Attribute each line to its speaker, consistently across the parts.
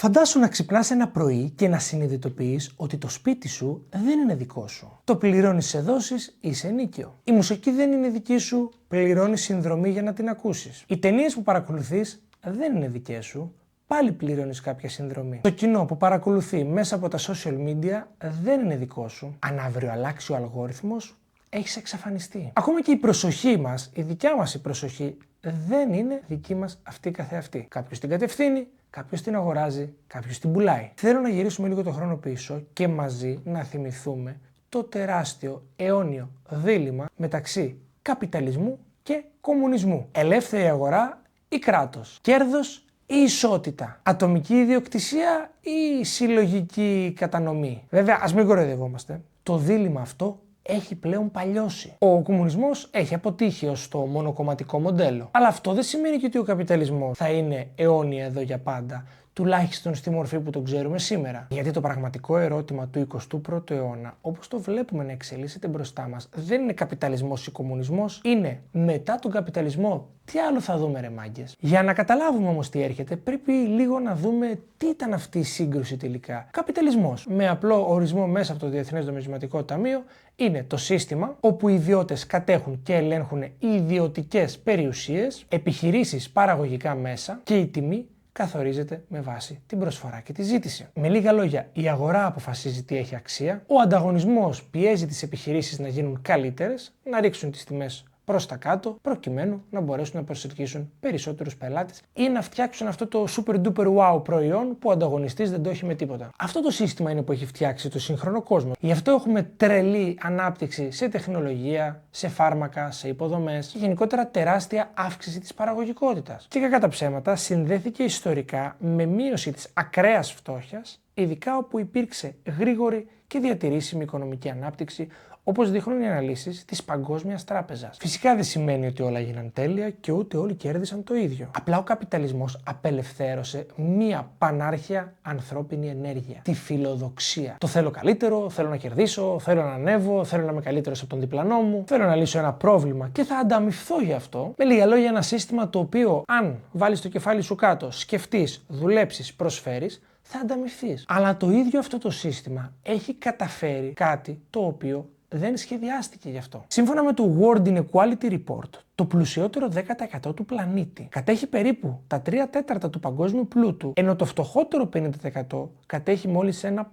Speaker 1: Φαντάσου να ξυπνάς ένα πρωί και να συνειδητοποιείς ότι το σπίτι σου δεν είναι δικό σου. Το πληρώνεις σε δόσεις ή σε ενοίκιο. Η μουσική δεν είναι δική σου, πληρώνεις συνδρομή για να την ακούσεις. Οι ταινίες που παρακολουθείς δεν είναι δικές σου, πάλι πληρώνεις κάποια συνδρομή. Το κοινό που παρακολουθεί μέσα από τα social media δεν είναι δικό σου. Αν αύριο αλλάξει ο αλγόριθμος, έχεις εξαφανιστεί. Ακόμα και η προσοχή μας, η δικιά μας η προσοχή, δεν είναι δική μας αυτή καθεαυτή. Κάποιος την κατευθύνει, κάποιος την αγοράζει, κάποιος την πουλάει. Θέλω να γυρίσουμε λίγο το χρόνο πίσω και μαζί να θυμηθούμε το τεράστιο αιώνιο δίλημμα μεταξύ καπιταλισμού και κομμουνισμού. Ελεύθερη αγορά ή κράτος. Κέρδος ή ισότητα. Ατομική ιδιοκτησία ή συλλογική κατανομή. Βέβαια, ας μην κοροϊδευόμαστε. Το δίλημμα αυτό έχει πλέον παλιώσει. Ο κομμουνισμός έχει αποτύχει ως το μονοκομματικό μοντέλο. Αλλά αυτό δεν σημαίνει και ότι ο καπιταλισμός θα είναι αιώνια εδώ για πάντα, τουλάχιστον στη μορφή που τον ξέρουμε σήμερα. Γιατί το πραγματικό ερώτημα του 21ου αιώνα, όπως το βλέπουμε να εξελίσσεται μπροστά μας, δεν είναι καπιταλισμός ή κομμουνισμός, είναι μετά τον καπιταλισμό. Τι άλλο θα δούμε, ρε μάγκες? Για να καταλάβουμε όμως τι έρχεται, πρέπει λίγο να δούμε τι ήταν αυτή η σύγκρουση τελικά. Καπιταλισμός, με απλό ορισμό μέσα από το Διεθνές Νομισματικό Ταμείο, είναι το σύστημα όπου οι ιδιώτες κατέχουν και ελέγχουν ιδιωτικές περιουσίες, επιχειρήσεις, παραγωγικά μέσα και η τιμή καθορίζεται με βάση την προσφορά και τη ζήτηση. Με λίγα λόγια, η αγορά αποφασίζει τι έχει αξία, ο ανταγωνισμός πιέζει τις επιχειρήσεις να γίνουν καλύτερες, να ρίξουν τις τιμές προς τα κάτω, προκειμένου να μπορέσουν να προσελκύσουν περισσότερους πελάτες ή να φτιάξουν αυτό το super duper wow προϊόν που ο ανταγωνιστής δεν το έχει με τίποτα. Αυτό το σύστημα είναι που έχει φτιάξει το σύγχρονο κόσμο. Γι' αυτό έχουμε τρελή ανάπτυξη σε τεχνολογία, σε φάρμακα, σε υποδομές και γενικότερα τεράστια αύξηση της παραγωγικότητας. Και κακά τα ψέματα, συνδέθηκε ιστορικά με μείωση της ακραίας φτώχειας, ειδικά όπου υπήρξε γρήγορη και διατηρήσιμη οικονομική ανάπτυξη, όπως δείχνουν οι αναλύσεις της Παγκόσμιας Τράπεζας. Φυσικά δεν σημαίνει ότι όλα έγιναν τέλεια και ούτε όλοι κέρδισαν το ίδιο. Απλά ο καπιταλισμός απελευθέρωσε μία πανάρχια ανθρώπινη ενέργεια. Τη φιλοδοξία. Το θέλω καλύτερο, θέλω να κερδίσω, θέλω να ανέβω, θέλω να είμαι καλύτερος από τον διπλανό μου, θέλω να λύσω ένα πρόβλημα και θα ανταμοιφθώ γι' αυτό. Με λίγα λόγια, ένα σύστημα το οποίο, αν βάλεις το κεφάλι σου κάτω, σκεφτείς, δουλέψεις, προσφέρεις, θα ανταμοιφθείς. Αλλά το ίδιο αυτό το σύστημα έχει καταφέρει κάτι το οποίο δεν σχεδιάστηκε γι' αυτό. Σύμφωνα με το World Inequality Report, το πλουσιότερο 10% του πλανήτη κατέχει περίπου τα 3/4 του παγκόσμιου πλούτου, ενώ το φτωχότερο 50% κατέχει μόλις ένα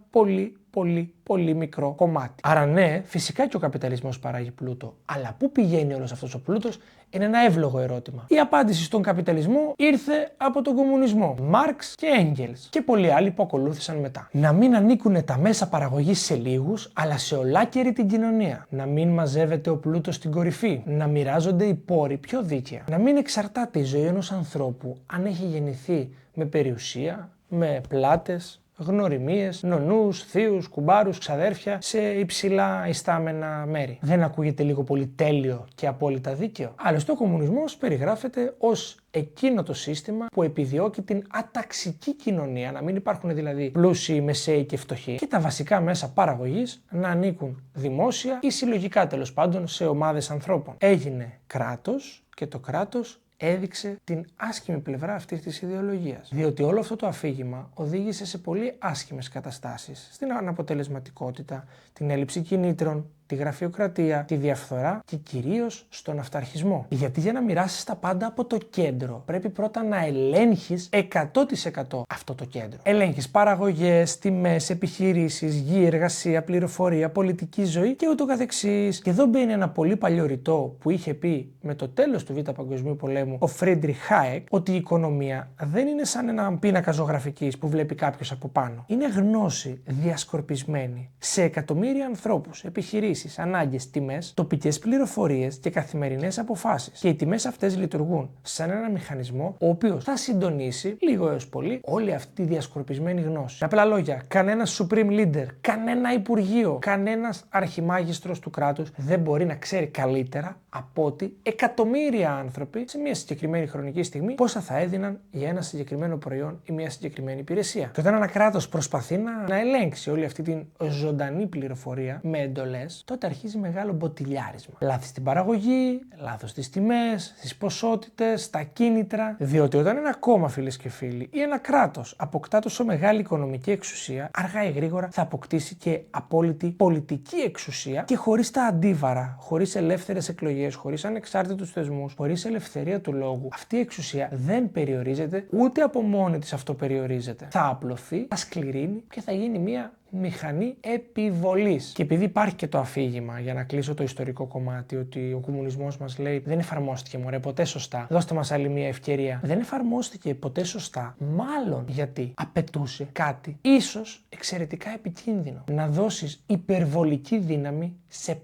Speaker 1: πολύ μικρό κομμάτι. Άρα ναι, φυσικά και ο καπιταλισμός παράγει πλούτο, αλλά πού πηγαίνει όλος αυτός ο πλούτος είναι ένα εύλογο ερώτημα. Η απάντηση στον καπιταλισμό ήρθε από τον κομμουνισμό, Μάρξ και Έγγελς και πολλοί άλλοι που ακολούθησαν μετά. Να μην ανήκουν τα μέσα παραγωγής σε λίγους, αλλά σε ολάκερη την κοινωνία. Να μην μαζεύεται ο πλούτος στην κορυφή, να μοιράζονται οι πόροι πιο δίκαια. Να μην εξαρτάται η ζωή ενός ανθρώπου αν έχει γεννηθεί με περιουσία, με πλάτες, γνωριμίες, νονούς, θείους, κουμπάρους, ξαδέρφια σε υψηλά ιστάμενα μέρη. Δεν ακούγεται λίγο πολύ τέλειο και απόλυτα δίκαιο? Άλλωστε, ο κομμουνισμός περιγράφεται ως εκείνο το σύστημα που επιδιώκει την αταξική κοινωνία, να μην υπάρχουν δηλαδή πλούσιοι, μεσαίοι και φτωχοί, και τα βασικά μέσα παραγωγής να ανήκουν δημόσια ή συλλογικά τέλος πάντων σε ομάδες ανθρώπων. Έγινε κράτος και το κράτος έδειξε την άσχημη πλευρά αυτής της ιδεολογίας. Διότι όλο αυτό το αφήγημα οδήγησε σε πολύ άσχημες καταστάσεις. Στην αναποτελεσματικότητα, την έλλειψη κινήτρων, τη γραφειοκρατία, τη διαφθορά και κυρίως στον αυταρχισμό. Γιατί για να μοιράσεις τα πάντα από το κέντρο, πρέπει πρώτα να ελέγχεις 100% αυτό το κέντρο. Ελέγχεις παραγωγές, τιμές, επιχειρήσεις, γη, εργασία, πληροφορία, πολιτική ζωή και ούτω καθεξής. Και εδώ μπαίνει ένα πολύ παλιό ρητό που είχε πει με το τέλος του Β' Παγκοσμίου Πολέμου ο Φρίντριχ Χάεκ, ότι η οικονομία δεν είναι σαν ένα πίνακα ζωγραφικής που βλέπει κάποιος από πάνω. Είναι γνώση διασκορπισμένη σε εκατομμύρια ανθρώπους, επιχειρήσεις, ανάγκες, τιμές, τοπικές πληροφορίες και καθημερινές αποφάσεις. Και οι τιμές αυτές λειτουργούν σαν ένα μηχανισμό ο οποίος θα συντονίσει λίγο έως πολύ όλη αυτή τη διασκορπισμένη γνώση. Με απλά λόγια, κανένας supreme leader, κανένα υπουργείο, κανένας αρχιμάγιστρος του κράτους δεν μπορεί να ξέρει καλύτερα από ότι εκατομμύρια άνθρωποι σε μια συγκεκριμένη χρονική στιγμή πόσα θα έδιναν για ένα συγκεκριμένο προϊόν ή μια συγκεκριμένη υπηρεσία. Και όταν ένα κράτος προσπαθεί να ελέγξει όλη αυτή την ζωντανή πληροφορία με εντολές, τότε αρχίζει μεγάλο μποτιλιάρισμα. Λάθη στην παραγωγή, λάθος στις τιμές, στις ποσότητες, στα κίνητρα. Διότι όταν ένα κόμμα, φίλες και φίλοι, ή ένα κράτος αποκτά τόσο μεγάλη οικονομική εξουσία, αργά ή γρήγορα θα αποκτήσει και απόλυτη πολιτική εξουσία και χωρίς τα αντίβαρα, χωρίς ελεύθερες εκλογές, χωρίς ανεξάρτητους θεσμούς, χωρίς ελευθερία του λόγου, αυτή η εξουσία δεν περιορίζεται, ούτε από μόνη της αυτοπεριορίζεται. Θα απλωθεί, θα σκληρύνει και θα γίνει μια μηχανή επιβολής. Και επειδή υπάρχει και το αφήγημα, για να κλείσω το ιστορικό κομμάτι, ότι ο κομμουνισμός μας λέει δεν εφαρμόστηκε μωρέ ποτέ σωστά, δώστε μας άλλη μια ευκαιρία. Δεν εφαρμόστηκε ποτέ σωστά, μάλλον γιατί απαιτούσε κάτι ίσως εξαιρετικά επικίνδυνο. Να δώσεις υπερβολική δύναμη σε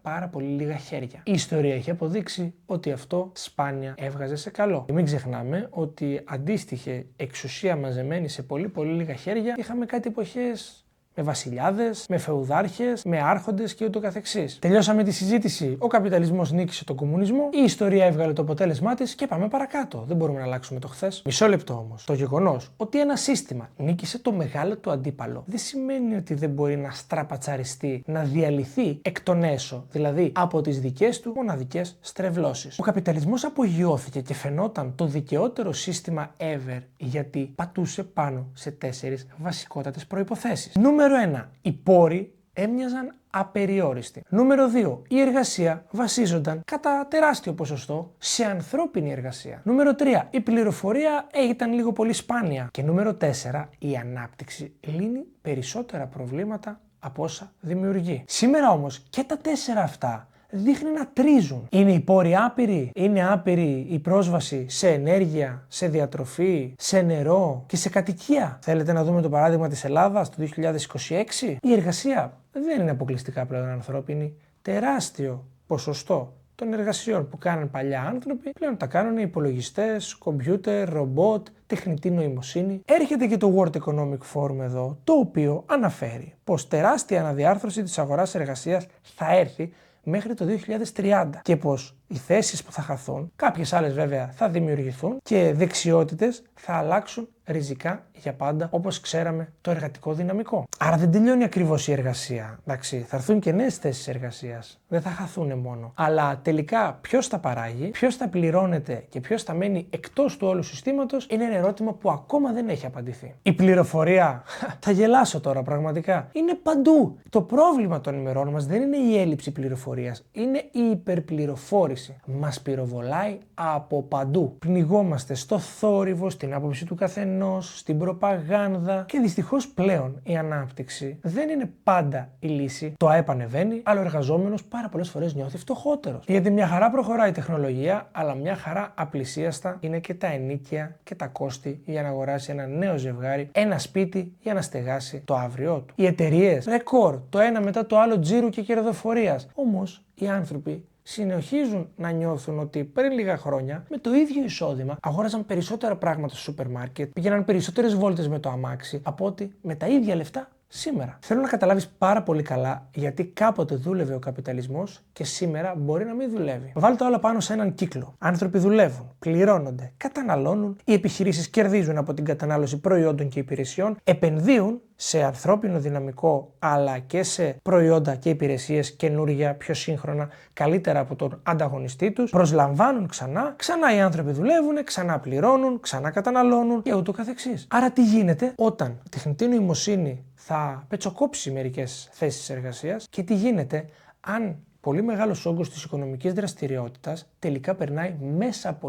Speaker 1: πάρα πολύ λίγα χέρια. Η ιστορία έχει αποδείξει ότι αυτό σπάνια έβγαζε σε καλό. Και μην ξεχνάμε ότι αντίστοιχε εξουσία μαζεμένη σε πολύ λίγα χέρια είχαμε κάτι εποχές με βασιλιάδες, με φεουδάρχες, με άρχοντες και ούτω καθεξής. Τελειώσαμε τη συζήτηση. Ο καπιταλισμός νίκησε τον κομμουνισμό, η ιστορία έβγαλε το αποτέλεσμά της και πάμε παρακάτω. Δεν μπορούμε να αλλάξουμε το χθες. Μισό λεπτό όμως. Το γεγονός ότι ένα σύστημα νίκησε το μεγάλο του αντίπαλο δεν σημαίνει ότι δεν μπορεί να στραπατσαριστεί, να διαλυθεί εκ των έσω, δηλαδή από τις δικές του μοναδικές στρεβλώσεις. Ο καπιταλισμός απογειώθηκε και φαινόταν το δικαιότερο σύστημα ever γιατί πατούσε πάνω σε 4 βασικότατες προϋποθέσεις. Νούμερο 1. Οι πόροι έμοιαζαν απεριόριστοι. Νούμερο 2. Η εργασία βασίζονταν κατά τεράστιο ποσοστό σε ανθρώπινη εργασία. Νούμερο 3. Η πληροφορία ήταν λίγο πολύ σπάνια. Και νούμερο 4. Η ανάπτυξη λύνει περισσότερα προβλήματα από όσα δημιουργεί. Σήμερα όμως και τα 4 αυτά δείχνει να τρίζουν. Είναι οι πόροι άπειροι, είναι άπειρη η πρόσβαση σε ενέργεια, σε διατροφή, σε νερό και σε κατοικία. Θέλετε να δούμε το παράδειγμα της Ελλάδας το 2026? Η εργασία δεν είναι αποκλειστικά πλέον ανθρώπινη. Τεράστιο ποσοστό των εργασιών που κάναν παλιά άνθρωποι πλέον τα κάνουν υπολογιστές, κομπιούτερ, ρομπότ, τεχνητή νοημοσύνη. Έρχεται και το World Economic Forum εδώ, το οποίο αναφέρει πως τεράστια αναδιάρθρωση της αγοράς εργασίας θα έρθει μέχρι το 2030 και πως οι θέσεις που θα χαθούν, κάποιες άλλες βέβαια θα δημιουργηθούν και δεξιότητες θα αλλάξουν ριζικά για πάντα, όπως ξέραμε το εργατικό δυναμικό. Άρα δεν τελειώνει ακριβώς η εργασία. Εντάξει, θα έρθουν και νέες θέσεις εργασίας. Δεν θα χαθούν μόνο. Αλλά τελικά ποιος τα παράγει, ποιος θα πληρώνεται και ποιος θα μένει εκτός του όλου συστήματος είναι ένα ερώτημα που ακόμα δεν έχει απαντηθεί. Η πληροφορία, θα γελάσω τώρα πραγματικά, είναι παντού. Το πρόβλημα των ημερών μας δεν είναι η έλλειψη πληροφορίας, είναι η υπερπληροφόρηση. Μας πυροβολάει από παντού. Πνιγόμαστε στο θόρυβο, στην άποψη του καθενός, στην προπαγάνδα και δυστυχώς πλέον η ανάπτυξη δεν είναι πάντα η λύση. Το ΑΕΠ ανεβαίνει, αλλά ο εργαζόμενος πάρα πολλές φορές νιώθει φτωχότερος. Γιατί μια χαρά προχωράει η τεχνολογία, αλλά μια χαρά απλησίαστα είναι και τα ενοίκια και τα κόστη για να αγοράσει ένα νέο ζευγάρι, ένα σπίτι για να στεγάσει το αύριό του. Οι εταιρείες, ρεκόρ, το ένα μετά το άλλο τζίρου και κερδοφορίας. Όμως οι άνθρωποι συνεχίζουν να νιώθουν ότι πριν λίγα χρόνια με το ίδιο εισόδημα αγόραζαν περισσότερα πράγματα στο σούπερ μάρκετ, πήγαιναν περισσότερες βόλτες με το αμάξι από ότι με τα ίδια λεφτά σήμερα. Θέλω να καταλάβεις πάρα πολύ καλά γιατί κάποτε δούλευε ο καπιταλισμός και σήμερα μπορεί να μην δουλεύει. Βάλτε όλα πάνω σε έναν κύκλο. Άνθρωποι δουλεύουν, πληρώνονται, καταναλώνουν, οι επιχειρήσεις κερδίζουν από την κατανάλωση προϊόντων και υπηρεσιών, επενδύουν σε ανθρώπινο δυναμικό αλλά και σε προϊόντα και υπηρεσίες καινούργια, πιο σύγχρονα, καλύτερα από τον ανταγωνιστή τους, προσλαμβάνουν ξανά οι άνθρωποι δουλεύουν, ξανά πληρώνουν, ξανά καταναλώνουν και ούτω καθεξής. Άρα τι γίνεται όταν η τεχνητή νοημοσύνη θα πετσοκόψει μερικές θέσεις εργασίας και τι γίνεται αν πολύ μεγάλος όγκος της οικονομικής δραστηριότητας τελικά περνάει μέσα από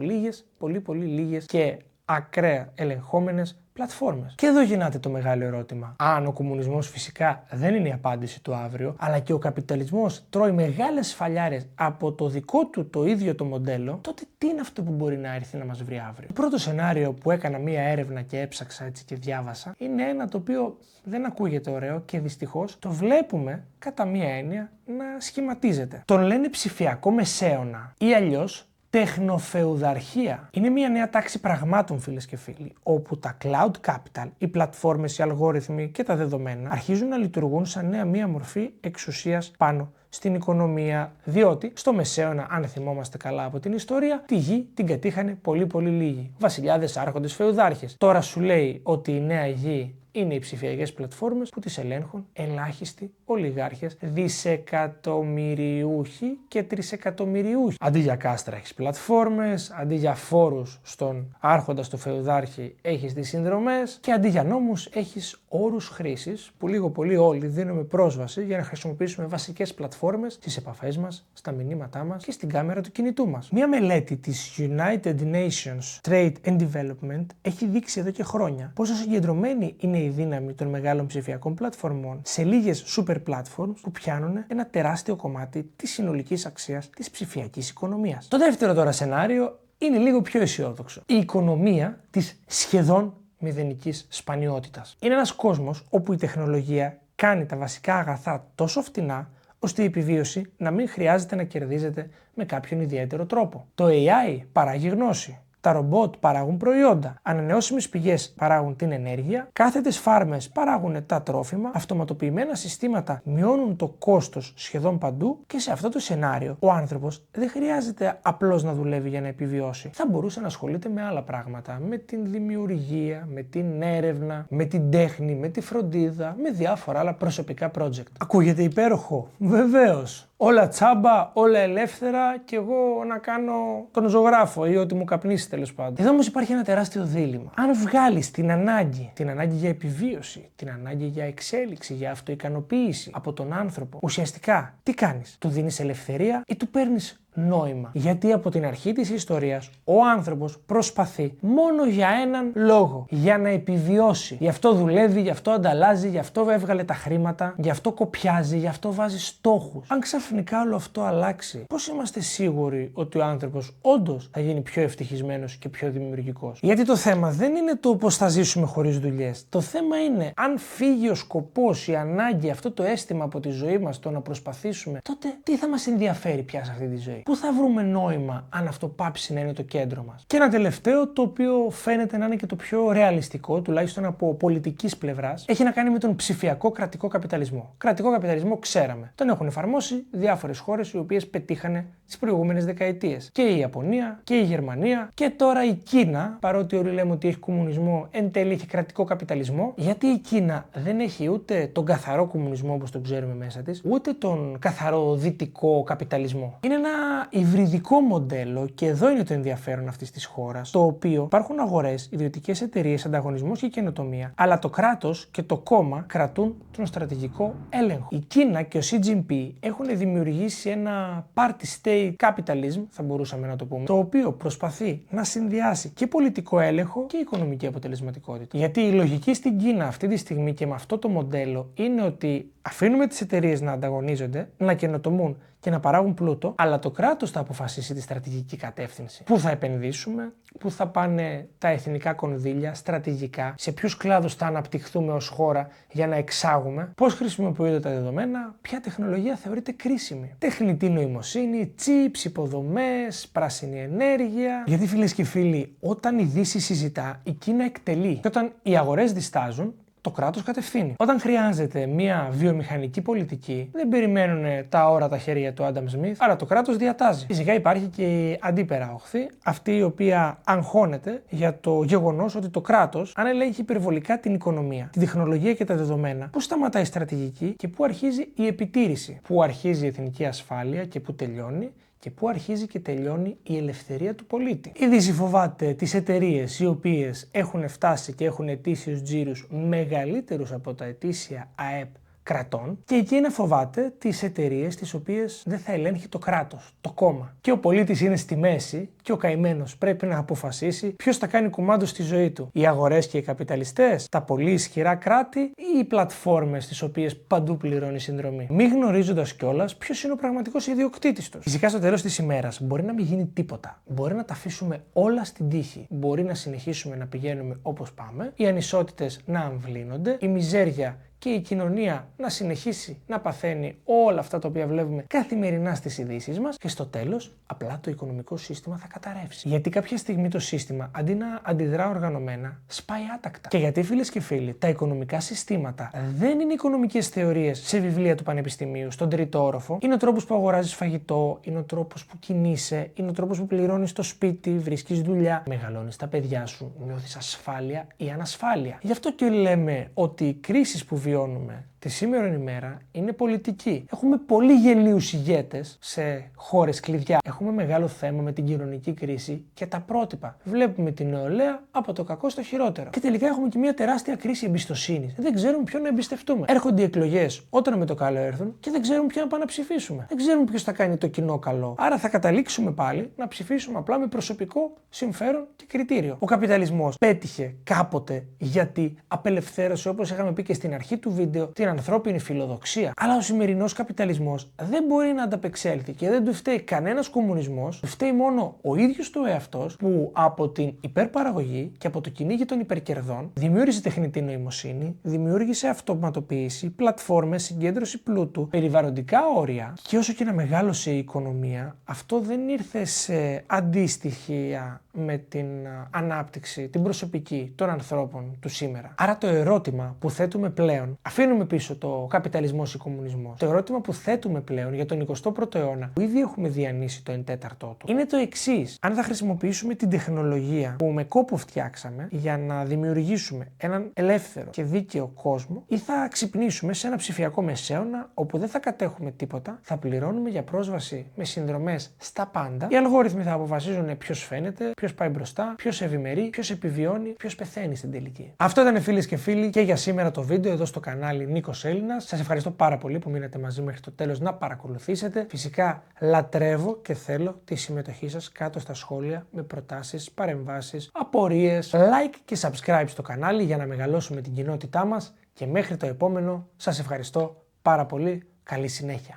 Speaker 1: πολύ λίγες και ακραία ελεγχόμενες πλατφόρμες. Και εδώ γεννάται το μεγάλο ερώτημα. Αν ο κομμουνισμός φυσικά δεν είναι η απάντηση του αύριο, αλλά και ο καπιταλισμός τρώει μεγάλες σφαλιάρες από το δικό του το ίδιο το μοντέλο, τότε τι είναι αυτό που μπορεί να έρθει να μας βρει αύριο? Το πρώτο σενάριο που έκανα μία έρευνα και έψαξα έτσι και διάβασα είναι ένα το οποίο δεν ακούγεται ωραίο και δυστυχώς το βλέπουμε κατά μία έννοια να σχηματίζεται. Τον λένε ψηφιακό μεσαίωνα ή αλλιώς Τεχνοφεουδαρχία. Είναι μια νέα τάξη πραγμάτων, φίλες και φίλοι, όπου τα cloud capital, οι πλατφόρμες, οι αλγόριθμοι και τα δεδομένα αρχίζουν να λειτουργούν σαν νέα μία μορφή εξουσίας πάνω στην οικονομία. Διότι στο Μεσαίωνα, αν θυμόμαστε καλά από την ιστορία, τη γη την κατήχανε πολύ λίγοι. Βασιλιάδες, άρχοντες, φεουδάρχες. Τώρα σου λέει ότι η νέα γη είναι οι ψηφιακές πλατφόρμες που τις ελέγχουν ελάχιστοι ολιγάρχες, δισεκατομμυριούχοι και τρισεκατομμυριούχοι. Αντί για κάστρα έχεις πλατφόρμες, αντί για φόρους στον άρχοντα, στο φεουδάρχη έχεις τις συνδρομές και αντί για νόμους έχεις όρους χρήσης που λίγο πολύ όλοι δίνουμε πρόσβαση για να χρησιμοποιήσουμε βασικές πλατφόρμες στις επαφές μας, στα μηνύματά μας και στην κάμερα του κινητού μας. Μια μελέτη της United Nations Trade and Development έχει δείξει εδώ και χρόνια πόσο συγκεντρωμένη είναι η δύναμη των μεγάλων ψηφιακών πλατφορμών σε λίγες super platforms που πιάνουν ένα τεράστιο κομμάτι της συνολικής αξίας της ψηφιακής οικονομίας. Το δεύτερο τώρα σενάριο είναι λίγο πιο αισιόδοξο. Η οικονομία της σχεδόν μηδενικής σπανιότητας. Είναι ένας κόσμος όπου η τεχνολογία κάνει τα βασικά αγαθά τόσο φτηνά ώστε η επιβίωση να μην χρειάζεται να κερδίζεται με κάποιον ιδιαίτερο τρόπο. Το AI παράγει γνώση. Τα ρομπότ παράγουν προϊόντα, ανανεώσιμες πηγές παράγουν την ενέργεια, κάθετες φάρμες παράγουν τα τρόφιμα, αυτοματοποιημένα συστήματα μειώνουν το κόστος σχεδόν παντού και σε αυτό το σενάριο ο άνθρωπος δεν χρειάζεται απλώς να δουλεύει για να επιβιώσει. Θα μπορούσε να ασχολείται με άλλα πράγματα, με την δημιουργία, με την έρευνα, με την τέχνη, με τη φροντίδα, με διάφορα άλλα προσωπικά project. Ακούγεται υπέροχο? Βεβαίως. Όλα τσάμπα, όλα ελεύθερα και εγώ να κάνω τον ζωγράφο ή ό,τι μου καπνίσει τέλος πάντων. Εδώ όμως υπάρχει ένα τεράστιο δίλημμα. Αν βγάλεις την ανάγκη για επιβίωση, την ανάγκη για εξέλιξη, για αυτοικανοποίηση από τον άνθρωπο, ουσιαστικά τι κάνεις? Του δίνεις ελευθερία ή του παίρνεις νόημα? Γιατί από την αρχή της ιστορίας ο άνθρωπος προσπαθεί μόνο για έναν λόγο, για να επιβιώσει. Γι' αυτό δουλεύει, γι' αυτό ανταλλάζει, γι' αυτό έβγαλε τα χρήματα, γι' αυτό κοπιάζει, γι' αυτό βάζει στόχους. Αν ξαφνικά όλο αυτό αλλάξει, πώς είμαστε σίγουροι ότι ο άνθρωπος όντως θα γίνει πιο ευτυχισμένος και πιο δημιουργικός? Γιατί το θέμα δεν είναι το πώς θα ζήσουμε χωρίς δουλειές. Το θέμα είναι αν φύγει ο σκοπός, η ανάγκη, αυτό το αίσθημα από τη ζωή μας, το να προσπαθήσουμε, τότε τι θα μας ενδιαφέρει πια σε αυτή τη ζωή? Πού θα βρούμε νόημα αν αυτό πάψει να είναι το κέντρο μας? Και ένα τελευταίο, το οποίο φαίνεται να είναι και το πιο ρεαλιστικό, τουλάχιστον από πολιτικής πλευράς, έχει να κάνει με τον ψηφιακό κρατικό καπιταλισμό. Κρατικό καπιταλισμό ξέραμε. Τον έχουν εφαρμόσει διάφορες χώρες οι οποίες πετύχανε τις προηγούμενες δεκαετίες. Και η Ιαπωνία και η Γερμανία και τώρα η Κίνα, παρότι όλοι λέμε ότι έχει κομμουνισμό, εν τέλει έχει κρατικό καπιταλισμό. Γιατί η Κίνα δεν έχει ούτε τον καθαρό κομμουνισμό όπως τον ξέρουμε μέσα της, ούτε τον καθαρό δυτικό καπιταλισμό. Είναι ένα υβριδικό μοντέλο και εδώ είναι το ενδιαφέρον αυτής της χώρας, το οποίο υπάρχουν αγορές, ιδιωτικές εταιρείες, ανταγωνισμός και καινοτομία, αλλά το κράτος και το κόμμα κρατούν τον στρατηγικό έλεγχο. Η Κίνα και ο Xi Jinping έχουν δημιουργήσει ένα party state capitalism, θα μπορούσαμε να το πούμε, το οποίο προσπαθεί να συνδυάσει και πολιτικό έλεγχο και οικονομική αποτελεσματικότητα. Γιατί η λογική στην Κίνα αυτή τη στιγμή και με αυτό το μοντέλο είναι ότι αφήνουμε τις εταιρείες να ανταγωνίζονται, να καινοτομούν και να παράγουν πλούτο, αλλά το κράτος θα αποφασίσει τη στρατηγική κατεύθυνση. Πού θα επενδύσουμε, πού θα πάνε τα εθνικά κονδύλια, στρατηγικά, σε ποιους κλάδους θα αναπτυχθούμε ως χώρα για να εξάγουμε, πώς χρησιμοποιούνται τα δεδομένα, ποια τεχνολογία θεωρείται κρίσιμη. Τεχνητή νοημοσύνη, chips, υποδομές, πράσινη ενέργεια. Γιατί φίλες και φίλοι, όταν η Δύση συζητά, η Κίνα εκτελεί. Και όταν οι αγορές διστάζουν, το κράτος κατευθύνει. Όταν χρειάζεται μια βιομηχανική πολιτική, δεν περιμένουν τα όρατα χέρια του Άνταμ Σμιθ, άρα το κράτος διατάζει. Φυσικά υπάρχει και η αντίπερα οχθή, αυτή η οποία αγχώνεται για το γεγονός ότι το κράτος, αν ελέγχει υπερβολικά την οικονομία, την τεχνολογία και τα δεδομένα, πού σταματάει η στρατηγική και πού αρχίζει η επιτήρηση, πού αρχίζει η εθνική ασφάλεια και πού τελειώνει. Και πού αρχίζει και τελειώνει η ελευθερία του πολίτη. Η Δύση φοβάται τις εταιρείες οι οποίες έχουν φτάσει και έχουν ετήσιους τζίρους μεγαλύτερους από τα ετήσια ΑΕΠ κρατών, και η Κίνα φοβάται τις εταιρείες τις οποίες δεν θα ελέγχει το κράτος, το κόμμα. Και ο πολίτης είναι στη μέση και ο καημένος πρέπει να αποφασίσει ποιος θα κάνει κουμάντο στη ζωή του. Οι αγορές και οι καπιταλιστές, τα πολύ ισχυρά κράτη ή οι πλατφόρμες τις οποίες παντού πληρώνει συνδρομή. Μη γνωρίζοντας κιόλας ποιος είναι ο πραγματικός ιδιοκτήτης τους. Φυσικά στο τέλος της ημέρας μπορεί να μην γίνει τίποτα. Μπορεί να τα αφήσουμε όλα στην τύχη. Μπορεί να συνεχίσουμε να πηγαίνουμε όπως πάμε, οι ανισότητες να αμβλύνονται, η μιζέρια και η κοινωνία να συνεχίσει να παθαίνει όλα αυτά τα οποία βλέπουμε καθημερινά στις ειδήσεις μας και στο τέλος απλά το οικονομικό σύστημα θα καταρρεύσει. Γιατί κάποια στιγμή το σύστημα αντί να αντιδρά οργανωμένα σπάει άτακτα. Και γιατί, φίλες και φίλοι, τα οικονομικά συστήματα δεν είναι οικονομικές θεωρίες σε βιβλία του πανεπιστημίου, στον τρίτο όροφο. Είναι ο τρόπος που αγοράζεις φαγητό, είναι ο τρόπος που κινείσαι, είναι ο τρόπος που πληρώνεις το σπίτι, βρίσκεις δουλειά, μεγαλώνεις τα παιδιά σου, νιώθεις ασφάλεια ή ανασφάλεια. Γι' αυτό και λέμε ότι οι κρίσεις που βιώνουμε τη σήμερον ημέρα είναι πολιτική. Έχουμε πολύ γελίους ηγέτες σε χώρες κλειδιά. Έχουμε μεγάλο θέμα με την κοινωνική κρίση και τα πρότυπα. Βλέπουμε την νεολαία από το κακό στο χειρότερο. Και τελικά έχουμε και μια τεράστια κρίση εμπιστοσύνης. Δεν ξέρουμε ποιον να εμπιστευτούμε. Έρχονται οι εκλογές όταν με το καλό έρθουν και δεν ξέρουμε ποιον να πάμε να ψηφίσουμε. Δεν ξέρουμε ποιος θα κάνει το κοινό καλό. Άρα θα καταλήξουμε πάλι να ψηφίσουμε απλά με προσωπικό συμφέρον και κριτήριο. Ο καπιταλισμός πέτυχε κάποτε γιατί απελευθέρωσε, όπως είχαμε πει και στην αρχή του βίντεο, την ανθρώπινη φιλοδοξία. Αλλά ο σημερινός καπιταλισμός δεν μπορεί να ανταπεξέλθει και δεν του φταίει κανένας κομμουνισμός. Του φταίει μόνο ο ίδιος του εαυτός που από την υπερπαραγωγή και από το κυνήγι των υπερκερδών δημιούργησε τεχνητή νοημοσύνη, δημιούργησε αυτοματοποίηση, πλατφόρμες, συγκέντρωση πλούτου, περιβαλλοντικά όρια. Και όσο και να μεγάλωσε η οικονομία, αυτό δεν ήρθε σε αντίστοιχεια με την ανάπτυξη, την προσωπική των ανθρώπων του σήμερα. Άρα το ερώτημα που θέτουμε πλέον, αφήνουμε πίσω το καπιταλισμός ή κομμουνισμός, το ερώτημα που θέτουμε πλέον για τον 21ο αιώνα, που ήδη έχουμε διανύσει το 1/4 του, είναι το εξής. Αν θα χρησιμοποιήσουμε την τεχνολογία που με κόπο φτιάξαμε για να δημιουργήσουμε έναν ελεύθερο και δίκαιο κόσμο, ή θα ξυπνήσουμε σε ένα ψηφιακό μεσαίωνα όπου δεν θα κατέχουμε τίποτα, θα πληρώνουμε για πρόσβαση με συνδρομές στα πάντα. Οι αλγόριθμοι θα αποφασίζουν ποιος φαίνεται, ποιος πάει μπροστά, ποιος ευημερεί, ποιος επιβιώνει, ποιος πεθαίνει στην τελική. Αυτό ήταν, φίλες και φίλοι, και για σήμερα το βίντεο εδώ στο κανάλι Νίκος Έλληνας. Σας ευχαριστώ πάρα πολύ που μείνατε μαζί μέχρι το τέλος να παρακολουθήσετε. Φυσικά λατρεύω και θέλω τη συμμετοχή σας κάτω στα σχόλια με προτάσεις, παρεμβάσεις, απορίες, like και subscribe στο κανάλι για να μεγαλώσουμε την κοινότητά μας και μέχρι το επόμενο σας ευχαριστώ πάρα πολύ. Καλή συνέχεια.